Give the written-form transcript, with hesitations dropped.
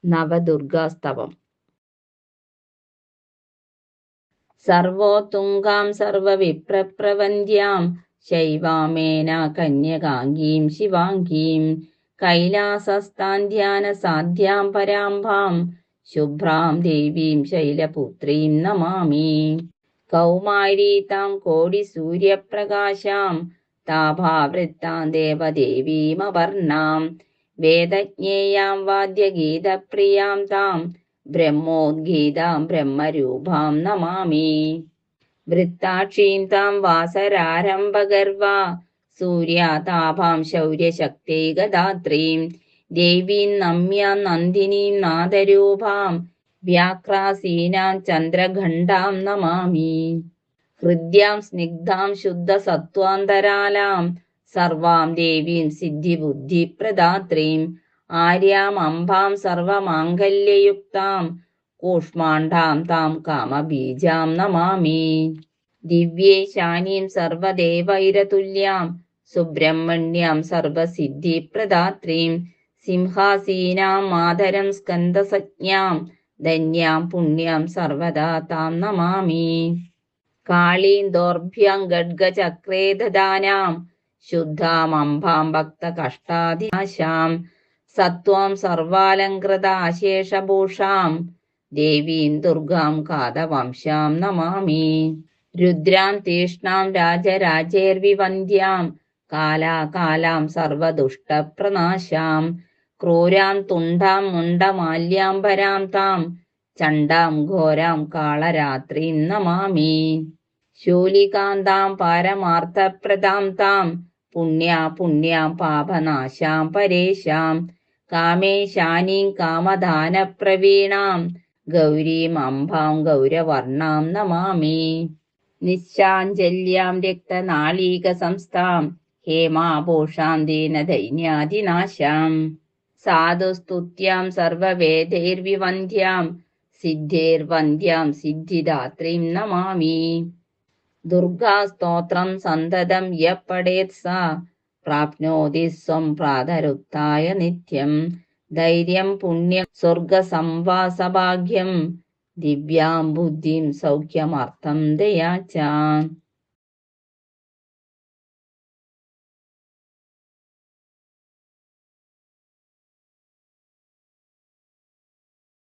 നവദുർഗാസ്തവം. സർവോത്തുംഗാം സർവവിപ്രപ്രവന്ദ്യാം ശൈവാമേന കന്യകാംഗീം ശിവാംഗീം കൈലാസസ്ഥാൻ ധ്യാന സാധ്യാം പരാംഭാം ശുഭ്രാം ദേവീം ശൈലപുത്രീം നമാമി. കൗമാരീതാം കോടിസൂര്യപ്രകാശാം താഭാവൃത്താം ദേവദേവീമപർണാം വേദജ്ഞേയാം വാദ്യഗീതപ്രിയാം താം ബ്രഹ്മോദ്ഗീതാം ബ്രഹ്മരൂപാം നമാമി. വൃത്താക്ഷീം താം വാസരാരംഭഗർവാ സൂര്യാതാഭാം ശൗര്യശക്തൈകദാത്രീം ദേവീം നമ്യാം നന്ദിനീം നാദരൂപാം വ്യാക്രാസീനാം ചന്ദ്രഖണ്ഡാം നമാമി. ഹൃദ്യാം സ്നിഗ്ധാം ശുദ്ധസത്വാന്തരാലാം സർവാം ദേവീം സിദ്ധിബുദ്ധിപ്രദാത്രീം ആര്യാം അംബാം സർവമാംഗല്യയുക്താം കൂഷ്മാണ്ഡാം താം കാമബീജാം നമാമി. ദിവ്യേ ശാനീം സർവദേവൈരതുല്യാം സുബ്രഹ്മണ്യാം സർവസിദ്ധിപ്രദാത്രീം സിംഹാസീനാം മാതരം സ്കന്ദസജ്ഞാം ധന്യാം പുണ്യാം സർവദാ താം നമാമി. കാളീം ദൗർഭ്യാം ഖഡ്ഗചക്രേ ദദാനാം ശുദ്ധാം അംബാം ഭക്തകഷ്ടാദിനാശാം സത്വാം സർവാലങ്കൃതാശേഷഭൂഷാം ദേവീം ദുർഗാം കാതവംശാം നമാമി. രുദ്രാം തീഷ്ണാം രാജരാജേർവിവന്ദ്യാം കാലാകാലാം സർവദുഷ്ടപ്രനാശാം ക്രൂരാം തുണ്ടാം മുണ്ടമാല്യാംബരാം താം ചണ്ഡാം ഘോരാം കാളരാത്രീം നമാമി. ശൂലികാന്താം പാരമാർത്ഥപ്രദാം താം പുണ്യാം പാപനാശാം പരേശാം കാമേശാനീം കാമദാനപ്രവീണാം ഗൗരീം അംബാം ഗൗരവർണാം നമാമി. നിശ്ചാഞ്ജല്യാം രക്തനാളീക സംസ്ഥാം ഹേമാഭൂഷാം ദീനദൈന്യാദിനാശാം സാധുസ്തുത്യാം സർവവേദൈർവിവന്ദ്യാം സിദ്ധേർവന്ദ്യാം സിദ്ധിദാത്രീം നമാമി. ദുർഗാസ്തോത്രം സന്തതം യഃ പഠേത് സ പ്രാപ്നോതി സ്വം പ്രാതരുത്ഥായ നിത്യം ധൈര്യം പുണ്യം സ്വർഗസംവാസഭാഗ്യം ദിവ്യാം ബുദ്ധിം സൗഖ്യമർത്ഥം ദയാ ച.